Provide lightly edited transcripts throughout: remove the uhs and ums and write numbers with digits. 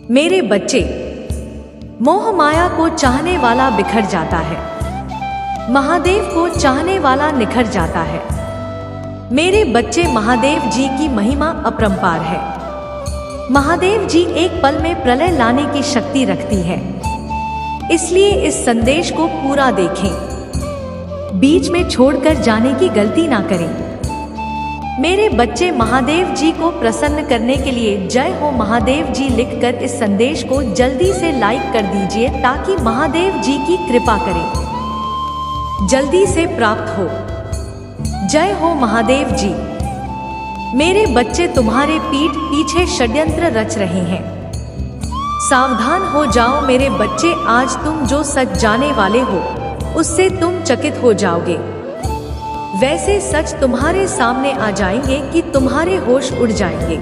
मेरे बच्चे, मोह माया को चाहने वाला बिखर जाता है, महादेव को चाहने वाला निखर जाता है। मेरे बच्चे, महादेव जी की महिमा अपरंपार है। महादेव जी एक पल में प्रलय लाने की शक्ति रखती है, इसलिए इस संदेश को पूरा देखें, बीच में छोड़कर जाने की गलती ना करें। मेरे बच्चे, महादेव जी को प्रसन्न करने के लिए जय हो महादेव जी लिखकर इस संदेश को जल्दी से लाइक कर दीजिए, ताकि महादेव जी की कृपा करें जल्दी से प्राप्त हो। जय हो महादेव जी। मेरे बच्चे, तुम्हारे पीठ पीछे षड्यंत्र रच रहे हैं, सावधान हो जाओ मेरे बच्चे। आज तुम जो सच जाने वाले हो उससे तुम चकित हो जाओगे। वैसे सच तुम्हारे सामने आ जाएंगे कि तुम्हारे होश उड़ जाएंगे।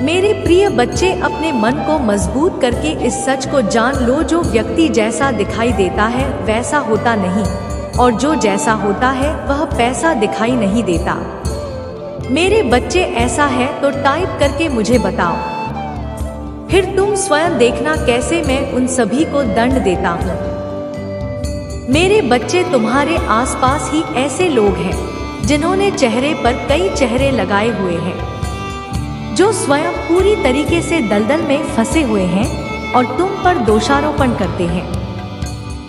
मेरे प्रिय बच्चे, अपने मन को मजबूत करके इस सच को जान लो, जो व्यक्ति जैसा दिखाई देता है वैसा होता नहीं, और जो जैसा होता है वह पैसा दिखाई नहीं देता। मेरे बच्चे, ऐसा है तो टाइप करके मुझे बताओ, फिर तुम स्वयं देखना कैसे मैं उन सभी को दंड देता हूँ। मेरे बच्चे, तुम्हारे आसपास ही ऐसे लोग हैं जिन्होंने चेहरे पर कई चेहरे लगाए हुए हैं, जो स्वयं पूरी तरीके से दलदल में फंसे हुए हैं और तुम पर दोषारोपण करते हैं।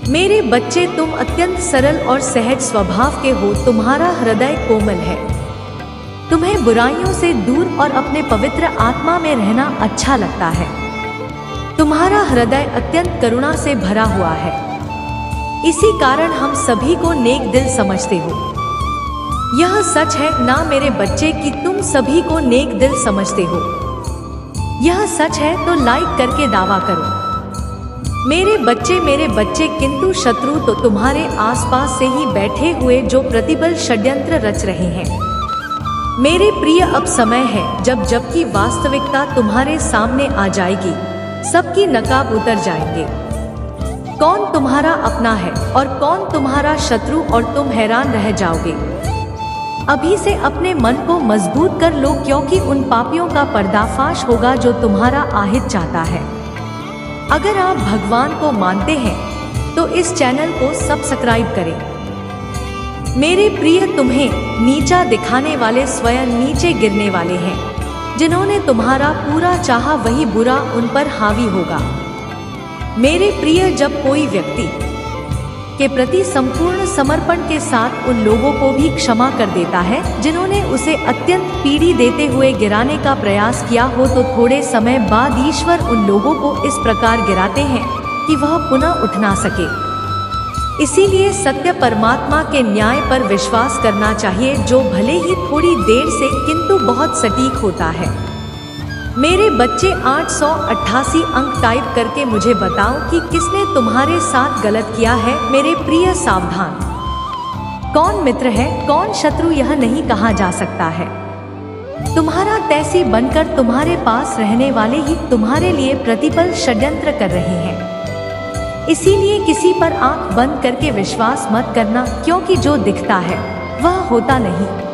मेरे बच्चे, तुम अत्यंत सरल और सहज स्वभाव के हो, तुम्हारा हृदय कोमल है, तुम्हें बुराइयों से दूर और अपने पवित्र आत्मा में रहना अच्छा लगता है। तुम्हारा हृदय अत्यंत करुणा से भरा हुआ है, इसी कारण हम सभी को नेक दिल समझते हो। यह सच है ना मेरे बच्चे कि तुम सभी को नेक दिल समझते हो। यह सच है तो लाइक करके दावा करो। मेरे बच्चे, किंतु शत्रु तो तुम्हारे आसपास से ही बैठे हुए जो प्रतिबल षड्यंत्र रच रहे हैं। मेरे प्रिय, अब समय है जबकि वास्तविकता तुम्हारे सामने आ जाएगी, सबकी नकाब उतर जाएंगे। कौन तुम्हारा अपना है और कौन तुम्हारा शत्रु, और तुम हैरान रह जाओगे। अभी से अपने मन को मजबूत कर लो, क्योंकि उन पापियों का पर्दाफाश होगा जो तुम्हारा आहित चाहता है। अगर आप भगवान को मानते हैं तो इस चैनल को सब्सक्राइब करें। मेरे प्रिय, तुम्हें नीचा दिखाने वाले स्वयं नीचे गिरने वाले हैं। जिन्होंने तुम्हारा पूरा चाहा वही बुरा उन पर हावी होगा। मेरे प्रिय, जब कोई व्यक्ति के प्रति संपूर्ण समर्पण के साथ उन लोगों को भी क्षमा कर देता है जिन्होंने उसे अत्यंत पीड़ा देते हुए गिराने का प्रयास किया हो, तो थोड़े समय बाद ईश्वर उन लोगों को इस प्रकार गिराते हैं कि वह पुनः उठ ना सके। इसीलिए सत्य परमात्मा के न्याय पर विश्वास करना चाहिए, जो भले ही थोड़ी देर से किंतु बहुत सटीक होता है। मेरे बच्चे, 888 अंक टाइप करके मुझे बताओ कि किसने तुम्हारे साथ गलत किया है। मेरे प्रिय, सावधान, कौन मित्र है कौन शत्रु यह नहीं कहा जा सकता है। तुम्हारा तैसी बनकर तुम्हारे पास रहने वाले ही तुम्हारे लिए प्रतिपल षड्यंत्र कर रहे हैं। इसीलिए किसी पर आंख बंद करके विश्वास मत करना, क्योंकि जो दिखता है वह होता नहीं।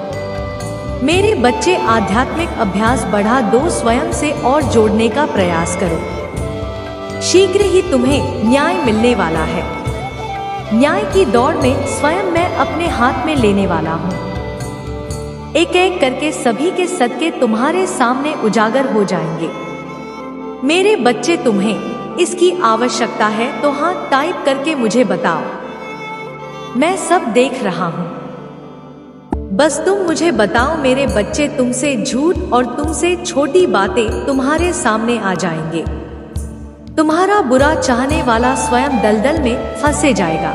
मेरे बच्चे, आध्यात्मिक अभ्यास बढ़ा दो, स्वयं से और जोड़ने का प्रयास करो। शीघ्र ही तुम्हें न्याय मिलने वाला है। न्याय की दौड़ में स्वयं मैं अपने हाथ में लेने वाला हूँ। एक एक करके सभी के सत्य तुम्हारे सामने उजागर हो जाएंगे। मेरे बच्चे, तुम्हें इसकी आवश्यकता है तो हाथ टाइप करके मुझे बताओ, मैं सब देख रहा हूँ। बस तुम मुझे बताओ मेरे बच्चे, तुमसे झूठ और तुमसे छोटी बातें तुम्हारे सामने आ जाएंगे। तुम्हारा बुरा चाहने वाला स्वयं दलदल में फंसे जाएगा।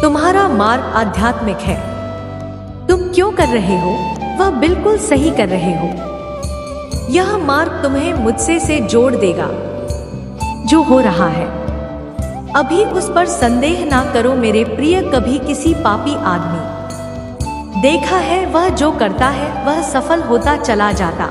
तुम्हारा मार्ग आध्यात्मिक है। तुम क्यों कर रहे हो वह बिल्कुल सही कर रहे हो। यह मार्ग तुम्हें मुझसे से जोड़ देगा। जो हो रहा है अभी उस पर संदेह ना करो मेरे प्रिय। कभी किसी पापी आदमी देखा है, वह जो करता है वह सफल होता चला जाता,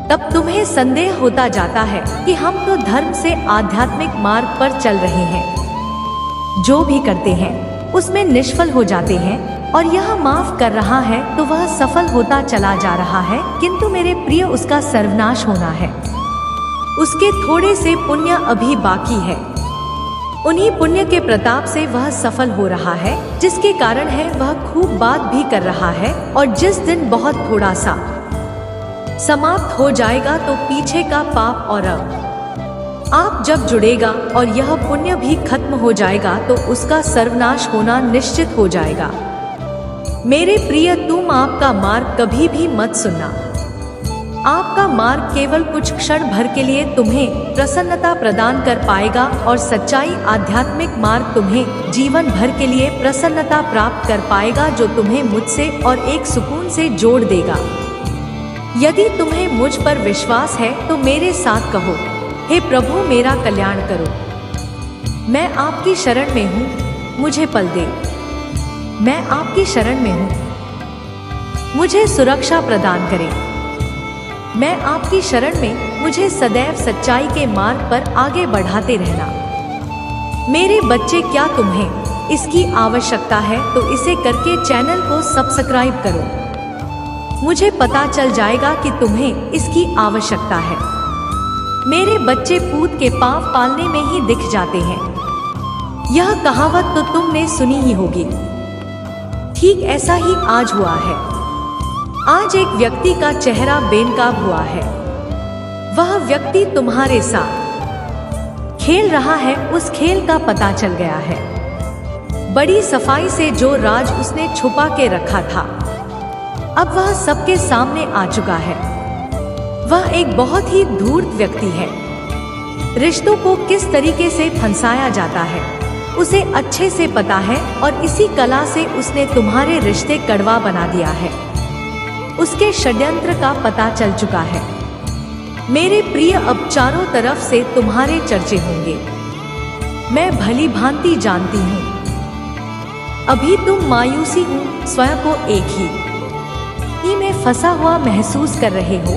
तब तुम्हें संदेह होता जाता है कि हम तो धर्म से आध्यात्मिक मार्ग पर चल रहे हैं। जो भी करते हैं उसमें निष्फल हो जाते हैं और यह माफ कर रहा है तो वह सफल होता चला जा रहा है, किंतु मेरे प्रिय उसका सर्वनाश होना है। उसके थोड़े से पुण्य अभी बाकी है। उन्हीं पुण्य के प्रताप से वह सफल हो रहा है, जिसके कारण है वह खूब बात भी कर रहा है। और जिस दिन बहुत थोड़ा सा समाप्त हो जाएगा तो पीछे का पाप और आप जब जुड़ेगा और यह पुण्य भी खत्म हो जाएगा तो उसका सर्वनाश होना निश्चित हो जाएगा। मेरे प्रिय, तुम आपका मार्ग कभी भी मत सुनना। आपका मार्ग केवल कुछ क्षण भर के लिए तुम्हें प्रसन्नता प्रदान कर पाएगा और सच्चाई आध्यात्मिक मार्ग तुम्हें जीवन भर के लिए प्रसन्नता प्राप्त कर पाएगा, जो तुम्हें मुझसे और एक सुकून से जोड़ देगा। यदि तुम्हें मुझ पर विश्वास है तो मेरे साथ कहो, हे प्रभु मेरा कल्याण करो। मैं आपकी शरण में हूँ, मुझे पल दे। मैं आपकी शरण में हूँ, मुझे सुरक्षा प्रदान करें। मैं आपकी शरण में, मुझे सदैव सच्चाई के मार्ग पर आगे बढ़ाते रहना। मेरे बच्चे, क्या तुम्हें इसकी आवश्यकता है तो इसे करके चैनल को सब्सक्राइब करो। मुझे पता चल जाएगा कि तुम्हें इसकी आवश्यकता है। मेरे बच्चे, पूत के पांव पालने में ही दिख जाते हैं। यह कहावत तो तुमने सुनी ही होगी। ठीक ऐसा ही आज हुआ है। आज एक व्यक्ति का चेहरा बेनकाब हुआ है। वह व्यक्ति तुम्हारे साथ खेल रहा है, उस खेल का पता चल गया है। बड़ी सफाई से जो राज उसने छुपा के रखा था, अब वह सबके सामने आ चुका है। वह एक बहुत ही धूर्त व्यक्ति है। रिश्तों को किस तरीके से फंसाया जाता है उसे अच्छे से पता है, और इसी कला से उसने तुम्हारे रिश्ते कड़वा बना दिया है। उसके षड्यंत्र का पता चल चुका है। मेरे प्रिय, अब चारों तरफ से तुम्हारे चर्चे होंगे। मैं भली भांति जानती हूँ। अभी तुम मायूसी हूँ, स्वयं को एक ही में फंसा हुआ महसूस कर रहे हो।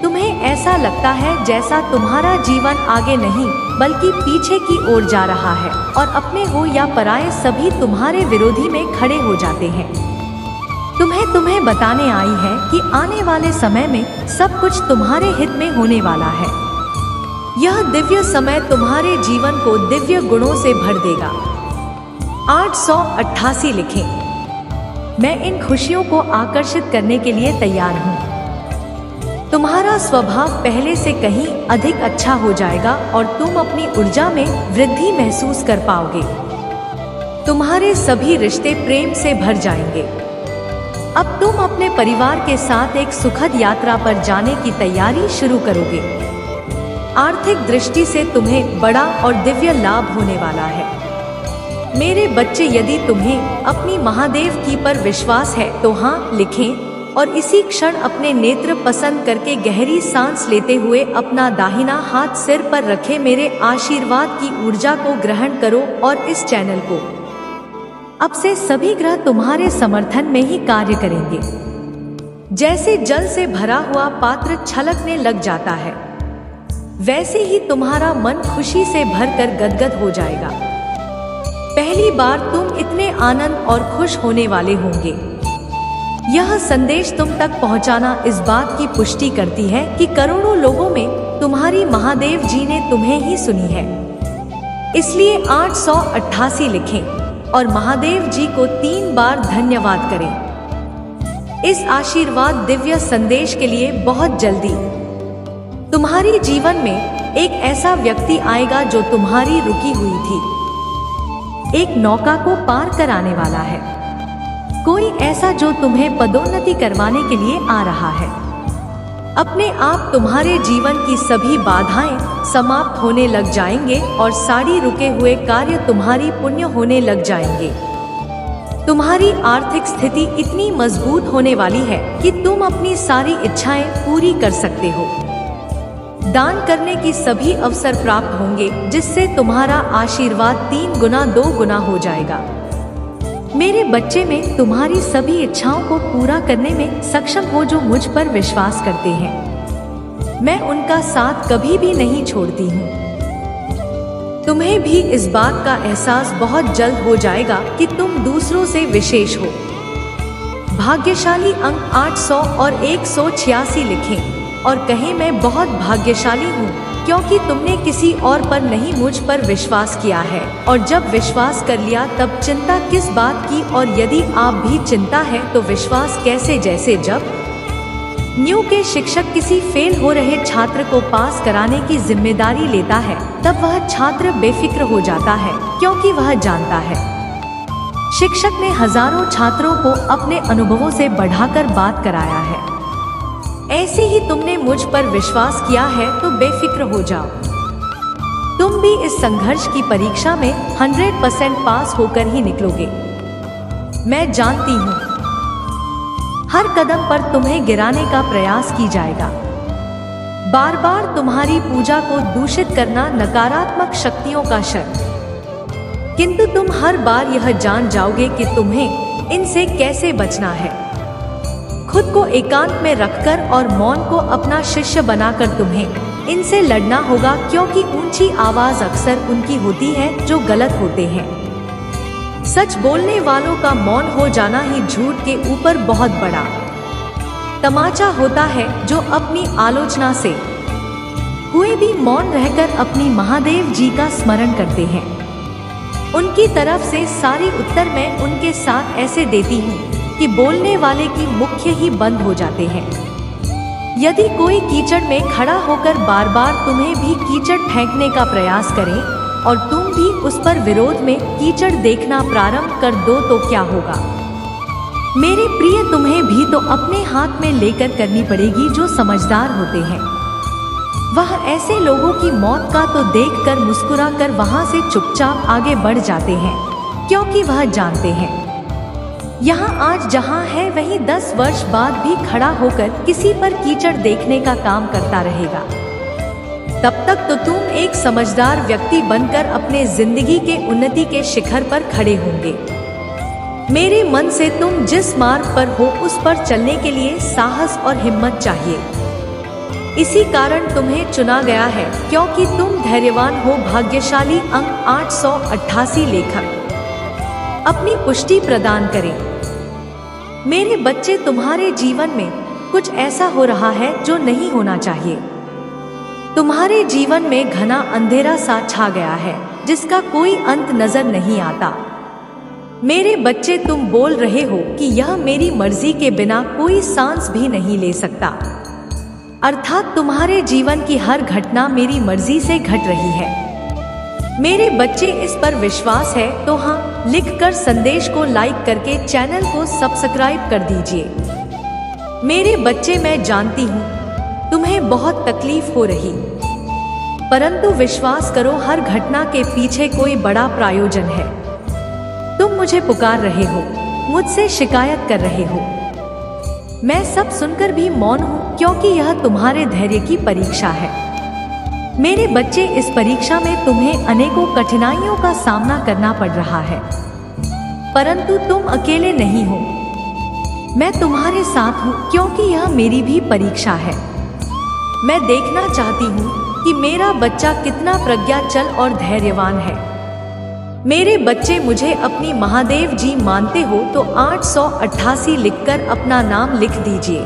तुम्हें ऐसा लगता है जैसा तुम्हारा जीवन आगे नहीं बल्कि पीछे की ओर जा रहा है, और अपने हो या पराये सभी तुम्हारे विरोधी में खड़े हो जाते हैं। तुम्हें बताने आई है कि आने वाले समय में सब कुछ तुम्हारे हित में होने वाला है। यह दिव्य समय तुम्हारे जीवन को दिव्य गुणों से भर देगा। 888 लिखें। मैं इन खुशियों को आकर्षित करने के लिए तैयार हूँ। तुम्हारा स्वभाव पहले से कहीं अधिक अच्छा हो जाएगा और तुम अपनी ऊर्जा में वृद्धि महसूस कर पाओगे। तुम्हारे सभी रिश्ते प्रेम से भर जाएंगे। अब तुम अपने परिवार के साथ एक सुखद यात्रा पर जाने की तैयारी शुरू करोगे। आर्थिक दृष्टि से तुम्हें बड़ा और दिव्य लाभ होने वाला है। मेरे बच्चे, यदि तुम्हें अपनी महादेव की पर विश्वास है तो हाँ लिखें, और इसी क्षण अपने नेत्र पसंद करके गहरी सांस लेते हुए अपना दाहिना हाथ सिर पर रखे मेरे आशीर्वाद की ऊर्जा को ग्रहण करो। और इस चैनल को अब से सभी ग्रह तुम्हारे समर्थन में ही कार्य करेंगे। जैसे जल से भरा हुआ पात्र छलकने लग जाता है, वैसे ही तुम्हारा मन खुशी से भरकर गदगद हो जाएगा। पहली बार तुम इतने आनंद और खुश होने वाले होंगे। यह संदेश तुम तक पहुंचाना इस बात की पुष्टि करती है कि करोड़ों लोगों में तुम्हारी महादेव जी ने तुम्हें ही सुनी है। इसलिए 888 लिखें और महादेव जी को 3 बार धन्यवाद करें। इस आशीर्वाद दिव्य संदेश के लिए बहुत जल्दी तुम्हारी जीवन में एक ऐसा व्यक्ति आएगा जो तुम्हारी रुकी हुई थी एक नौका को पार कराने वाला है। कोई ऐसा जो तुम्हें पदोन्नति करवाने के लिए आ रहा है। अपने आप तुम्हारे जीवन की सभी बाधाएं समाप्त होने लग जाएंगे और सारी रुके हुए कार्य तुम्हारी पुण्य होने लग जाएंगे। तुम्हारी आर्थिक स्थिति इतनी मजबूत होने वाली है कि तुम अपनी सारी इच्छाएं पूरी कर सकते हो। दान करने की सभी अवसर प्राप्त होंगे, जिससे तुम्हारा आशीर्वाद 3 गुना 2 गुना हो जाएगा। मेरे बच्चे, में तुम्हारी सभी इच्छाओं को पूरा करने में सक्षम हो जो मुझ पर विश्वास करते हैं। मैं उनका साथ कभी भी नहीं छोड़ती हूँ। तुम्हें भी इस बात का एहसास बहुत जल्द हो जाएगा कि तुम दूसरों से विशेष हो। भाग्यशाली अंक 800 और 186 लिखें और कहें, मैं बहुत भाग्यशाली हूँ। क्योंकि तुमने किसी और पर नहीं मुझ पर विश्वास किया है। और जब विश्वास कर लिया तब चिंता किस बात की, और यदि आप भी चिंता है तो विश्वास कैसे? जैसे जब न्यू के शिक्षक किसी फेल हो रहे छात्र को पास कराने की जिम्मेदारी लेता है, तब वह छात्र बेफिक्र हो जाता है, क्योंकि वह जानता है शिक्षक ने हजारों छात्रों को अपने अनुभवों से बढ़ाकर बात कराया है। ऐसे ही तुमने मुझ पर विश्वास किया है तो बेफिक्र हो जाओ। तुम भी इस संघर्ष की परीक्षा में 100% पास होकर ही निकलोगे। मैं जानती हूँ हर कदम पर तुम्हें गिराने का प्रयास की जाएगा। बार बार तुम्हारी पूजा को दूषित करना नकारात्मक शक्तियों का शर, किंतु तुम हर बार यह जान जाओगे कि तुम्हें इनसे कैसे बचना है। खुद को एकांत में रखकर और मौन को अपना शिष्य बनाकर तुम्हें इनसे लड़ना होगा, क्योंकि ऊंची आवाज अक्सर उनकी होती है जो गलत होते हैं। सच बोलने वालों का मौन हो जाना ही झूठ के ऊपर बहुत बड़ा तमाचा होता है, जो अपनी आलोचना से हुए भी मौन रहकर अपनी महादेव जी का स्मरण करते हैं। उनकी तरफ से सारी उत्तर मैं उनके साथ ऐसे देती हूँ कि बोलने वाले की मुख्य ही बंद हो जाते हैं। यदि कोई कीचड़ में खड़ा होकर बार बार तुम्हें भी कीचड़ फेंकने का प्रयास करे और तुम भी उस पर विरोध में कीचड़ देखना प्रारंभ कर दो तो क्या होगा? मेरे प्रिय, तुम्हें भी तो अपने हाथ में लेकर करनी पड़ेगी। जो समझदार होते हैं वह ऐसे लोगों की मौत का तो देखकर मुस्कुरा कर वहां से चुपचाप आगे बढ़ जाते हैं, क्योंकि वह जानते हैं यहाँ आज जहाँ है वहीं 10 वर्ष बाद भी खड़ा होकर किसी पर कीचड़ देखने का काम करता रहेगा। तब तक तो तुम एक समझदार व्यक्ति बनकर अपने जिंदगी के उन्नति के शिखर पर खड़े होंगे। मेरे मन से तुम जिस मार्ग पर हो उस पर चलने के लिए साहस और हिम्मत चाहिए। इसी कारण तुम्हें चुना गया है, क्योंकि तुम धैर्यवान हो। भाग्यशाली अंक 888 लेखक अपनी पुष्टि प्रदान करें। मेरे बच्चे, तुम्हारे जीवन में कुछ ऐसा हो रहा है जो नहीं होना चाहिए। तुम्हारे जीवन में घना अंधेरा सा छा गया है जिसका कोई अंत नजर नहीं आता। मेरे बच्चे, तुम बोल रहे हो कि यह मेरी मर्जी के बिना कोई सांस भी नहीं ले सकता, अर्थात तुम्हारे जीवन की हर घटना मेरी मर्जी से घट रही है। मेरे बच्चे, इस पर विश्वास है तो हाँ लिखकर संदेश को लाइक करके चैनल को सब्सक्राइब कर दीजिए। मेरे बच्चे, मैं जानती हूँ तुम्हें बहुत तकलीफ हो रही, परंतु विश्वास करो हर घटना के पीछे कोई बड़ा प्रायोजन है। तुम मुझे पुकार रहे हो, मुझसे शिकायत कर रहे हो, मैं सब सुनकर भी मौन हूँ, क्योंकि यह तुम्हारे धैर्य की परीक्षा है। मेरे बच्चे, इस परीक्षा में तुम्हें अनेकों कठिनाइयों का सामना करना पड़ रहा है, परंतु तुम अकेले नहीं हो। मैं तुम्हारे साथ हूँ, क्योंकि यह मेरी भी परीक्षा है। मैं देखना चाहती हूँ कि मेरा बच्चा कितना प्रज्ञाचल और धैर्यवान है। मेरे बच्चे, मुझे अपनी महादेव जी मानते हो तो 888 लिखकर अपना नाम लिख दीजिए।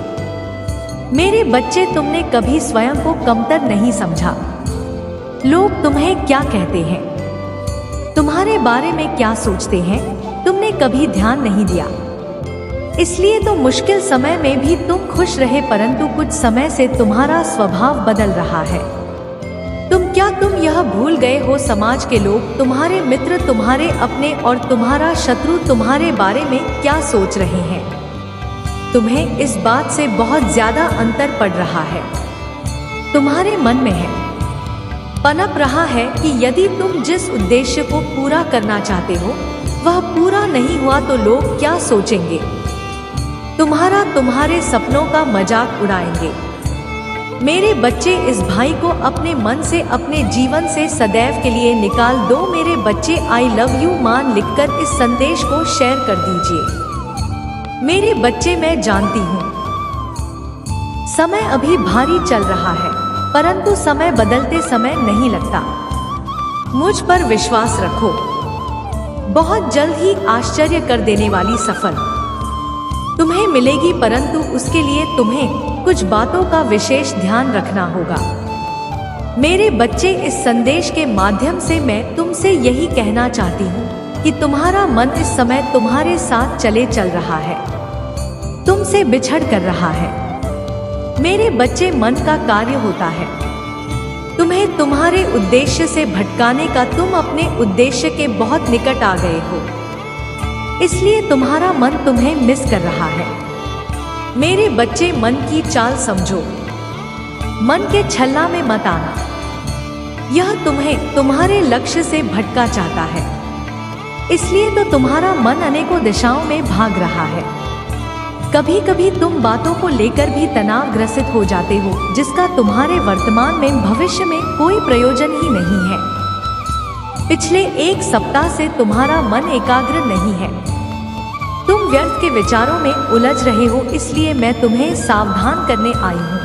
मेरे बच्चे, तुमने कभी स्वयं को कमतर नहीं समझा। लोग तुम्हें क्या कहते हैं, तुम्हारे बारे में क्या सोचते हैं, तुमने कभी ध्यान नहीं दिया। इसलिए तो मुश्किल समय में भी तुम खुश रहे, परंतु कुछ समय से तुम्हारा स्वभाव बदल रहा है। तुम यह भूल गए हो, समाज के लोग, तुम्हारे मित्र, तुम्हारे अपने और तुम्हारा शत्रु तुम्हारे बारे में क्या सोच रहे हैं। तुम्हें इस बात से बहुत ज्यादा अंतर पड़ रहा है। तुम्हारे मन में है, पनप रहा है कि यदि तुम जिस उद्देश्य को पूरा करना चाहते हो वह पूरा नहीं हुआ तो लोग क्या सोचेंगे। तुम्हारे सपनों का मजाक उड़ाएंगे। मेरे बच्चे, इस भाई को अपने मन से, अपने जीवन से सदैव के लिए निकाल दो। मेरे बच्चे, आई लव यू मान लिखकर इस संदेश को शेयर कर दीजिए। मेरे बच्चे, मैं जानती हूँ समय अभी भारी चल रहा है, परंतु समय बदलते समय नहीं लगता। मुझ पर विश्वास रखो, बहुत जल्द ही आश्चर्य कर देने वाली सफल तुम्हें मिलेगी, परंतु उसके लिए तुम्हें कुछ बातों का विशेष ध्यान रखना होगा। मेरे बच्चे, इस संदेश के माध्यम से मैं तुमसे यही कहना चाहती हूँ कि तुम्हारा मन इस समय तुम्हारे साथ चल रहा है, तुमसे बिछड़ कर रहा है। मेरे बच्चे, मन का कार्य होता है तुम्हें तुम्हारे उद्देश्य से भटकाने का। तुम अपने उद्देश्य के बहुत निकट आ गए हो, इसलिए तुम्हारा मन तुम्हें मिस कर रहा है। मेरे बच्चे, मन की चाल समझो, मन के छल्ला में मत आना। यह तुम्हें तुम्हारे लक्ष्य से भटका चाहता है, इसलिए तो तुम्हारा मन अनेकों दिशाओं में भाग रहा है। कभी कभी तुम बातों को लेकर भी तनावग्रसित हो जाते हो, जिसका तुम्हारे वर्तमान में भविष्य में कोई प्रयोजन ही नहीं है। पिछले 1 सप्ताह से तुम्हारा मन एकाग्र नहीं है, तुम व्यर्थ के विचारों में उलझ रहे हो, इसलिए मैं तुम्हें सावधान करने आई हूँ।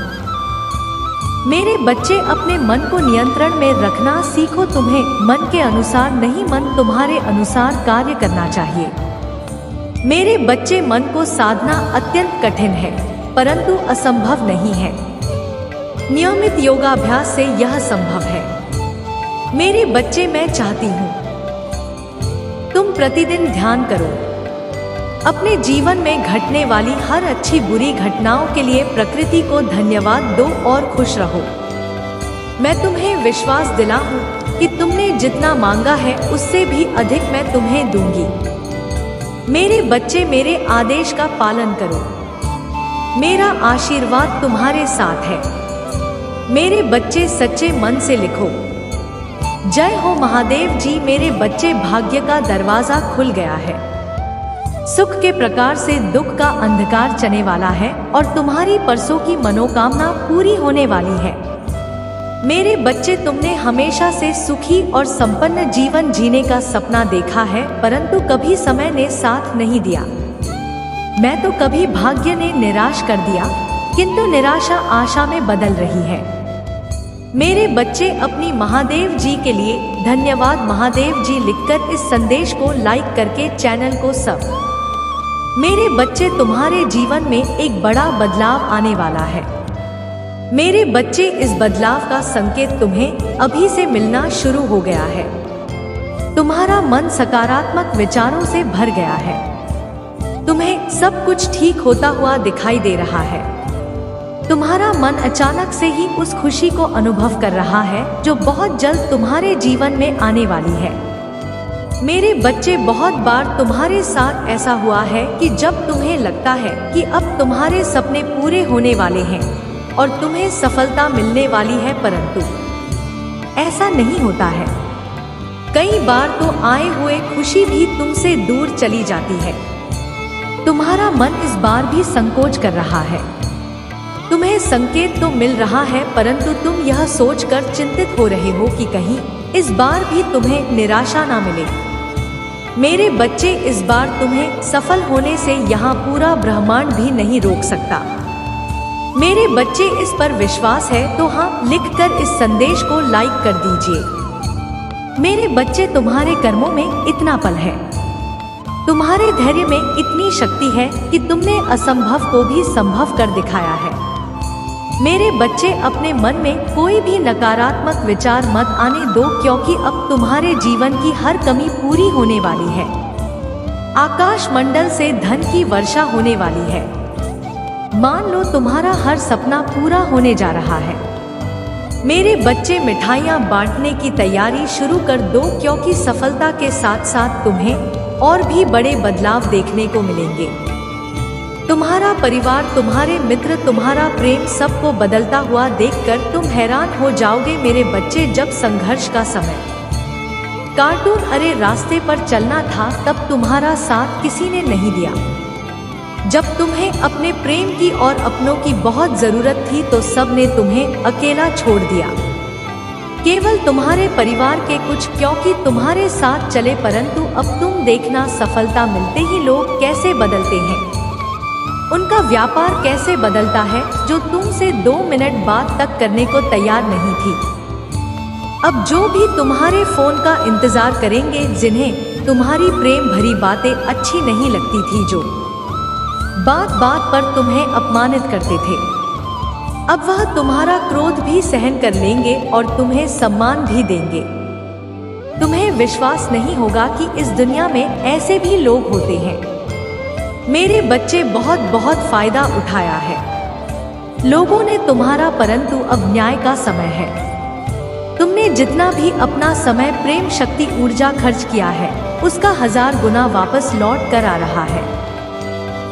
मेरे बच्चे, अपने मन को नियंत्रण में रखना सीखो। तुम्हें मन के अनुसार नहीं, मन तुम्हारे अनुसार कार्य करना चाहिए। मेरे बच्चे, मन को साधना अत्यंत कठिन है, परंतु असंभव नहीं है। नियमित योगाभ्यास से यह संभव है। मेरे बच्चे, मैं चाहती हूँ तुम प्रतिदिन ध्यान करो। अपने जीवन में घटने वाली हर अच्छी बुरी घटनाओं के लिए प्रकृति को धन्यवाद दो और खुश रहो। मैं तुम्हें विश्वास दिलाऊं कि तुमने जितना मांगा है उससे भी अधिक मैं तुम्हें दूंगी। मेरे बच्चे, मेरे आदेश का पालन करो। मेरा आशीर्वाद तुम्हारे साथ है। मेरे बच्चे, सच्चे मन से लिखो, जय हो महादेव जी। मेरे बच्चे, भाग्य का दरवाजा खुल गया है। सुख के प्रकार से दुख का अंधकार चने वाला है और तुम्हारी परसों की मनोकामना पूरी होने वाली है। मेरे बच्चे, तुमने हमेशा से सुखी और संपन्न जीवन जीने का सपना देखा है, परंतु कभी समय ने साथ नहीं दिया। मैं तो कभी भाग्य ने निराश कर दिया, किंतु निराशा आशा में बदल रही है। मेरे बच्चे, अपनी महादेव जी के लिए धन्यवाद महादेव जी लिखकर इस संदेश को लाइक करके चैनल को सब। मेरे बच्चे, तुम्हारे जीवन में एक बड़ा बदलाव आने वाला है। मेरे बच्चे, इस बदलाव का संकेत तुम्हें अभी से मिलना शुरू हो गया है। तुम्हारा मन सकारात्मक विचारों से भर गया है। तुम्हें सब कुछ ठीक होता हुआ दिखाई दे रहा है। तुम्हारा मन अचानक से ही उस खुशी को अनुभव कर रहा है जो बहुत जल्द तुम्हारे जीवन में आने वाली है। मेरे बच्चे, बहुत बार तुम्हारे साथ ऐसा हुआ है कि जब तुम्हें लगता है कि अब तुम्हारे सपने पूरे होने वाले हैं और तुम्हें सफलता मिलने वाली है, परंतु ऐसा नहीं होता है। कई बार तो आए हुए खुशी भी तुमसे दूर चली जाती है। तुम्हारा मन इस बार भी संकोच कर रहा है। तुम्हें संकेत तो मिल रहा है, परंतु तुम यह सोचकर चिंतित हो रहे हो कि कहीं इस बार भी तुम्हें निराशा ना मिले। मेरे बच्चे, इस बार तुम्हें सफल होने से यहाँ पूरा ब्रह्मांड भी नहीं रोक सकता। मेरे बच्चे, इस पर विश्वास है तो हाँ लिखकर इस संदेश को लाइक कर दीजिए। मेरे बच्चे, तुम्हारे कर्मों में इतना बल है, तुम्हारे धैर्य में इतनी शक्ति है कि तुमने असंभव को भी संभव कर दिखाया है। मेरे बच्चे, अपने मन में कोई भी नकारात्मक विचार मत आने दो, क्योंकि अब तुम्हारे जीवन की हर कमी पूरी होने वाली है। आकाश मंडल से धन की वर्षा होने वाली है। मान लो तुम्हारा हर सपना पूरा होने जा रहा है। मेरे बच्चे, मिठाइयाँ बांटने की तैयारी शुरू कर दो, क्योंकि सफलता के साथ साथ तुम्हें और भी बड़े बदलाव देखने को मिलेंगे। तुम्हारा परिवार, तुम्हारे मित्र, तुम्हारा प्रेम सबको बदलता हुआ देखकर तुम हैरान हो जाओगे। मेरे बच्चे, जब संघर्ष का समय कार्टून अरे रास्ते पर चलना था, तब तुम्हारा साथ किसी ने नहीं दिया। जब तुम्हें अपने प्रेम की और अपनों की बहुत जरूरत थी तो सब ने तुम्हें अकेला छोड़ दिया। केवल तुम्हारे परिवार के कुछ क्योंकि तुम्हारे साथ चले, परंतु अब तुम देखना सफलता मिलते ही लोग कैसे बदलते हैं। उनका व्यापार कैसे बदलता है जो तुमसे 2 मिनट बात तक करने को तैयार नहीं थी। अब जो भी तुम्हारे फोन का इंतजार करेंगे, जिन्हें तुम्हारी प्रेम भरी बातें अच्छी नहीं लगती थी, जो बात बात पर तुम्हें अपमानित करते थे, अब वह तुम्हारा क्रोध भी सहन कर लेंगे और तुम्हें सम्मान भी देंगे। तुम्हें विश्वास नहीं होगा कि इस दुनिया में ऐसे भी लोग होते हैं। मेरे बच्चे बहुत बहुत फायदा उठाया है लोगों ने तुम्हारा, परंतु अब न्याय का समय है। तुमने जितना भी अपना समय, प्रेम, शक्ति, ऊर्जा खर्च किया है उसका 1000 गुना वापस लौट कर आ रहा है।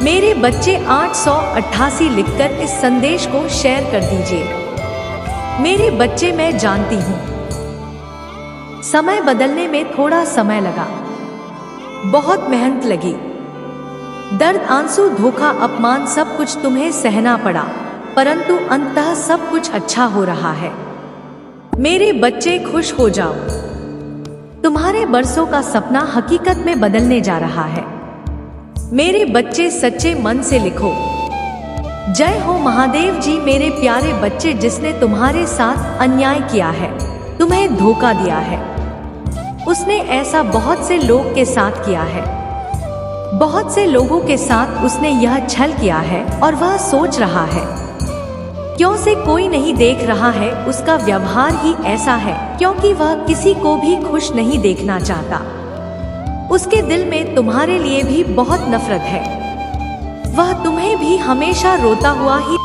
मेरे बच्चे 888 लिखकर इस संदेश को शेयर कर दीजिए। मेरे बच्चे, मैं जानती हूँ समय बदलने में थोड़ा समय लगा, बहुत मेहनत लगी, दर्द, आंसू, धोखा, अपमान सब कुछ तुम्हें सहना पड़ा, परंतु अंततः सब कुछ अच्छा हो रहा है। मेरे बच्चे, खुश हो जाओ। तुम्हारे बरसों का सपना हकीकत में बदलने जा रहा है। मेरे बच्चे, सच्चे मन से लिखो, जय हो महादेव जी। मेरे प्यारे बच्चे, जिसने तुम्हारे साथ अन्याय किया है, तुम्हें धोखा दिया है, उसने ऐसा बहुत से लोग के साथ किया है। बहुत से लोगों के साथ उसने यह छल किया है और वह सोच रहा है क्यों से कोई नहीं देख रहा है। उसका व्यवहार ही ऐसा है क्योंकि वह किसी को भी खुश नहीं देखना चाहता। उसके दिल में तुम्हारे लिए भी बहुत नफरत है। वह तुम्हें भी हमेशा रोता हुआ ही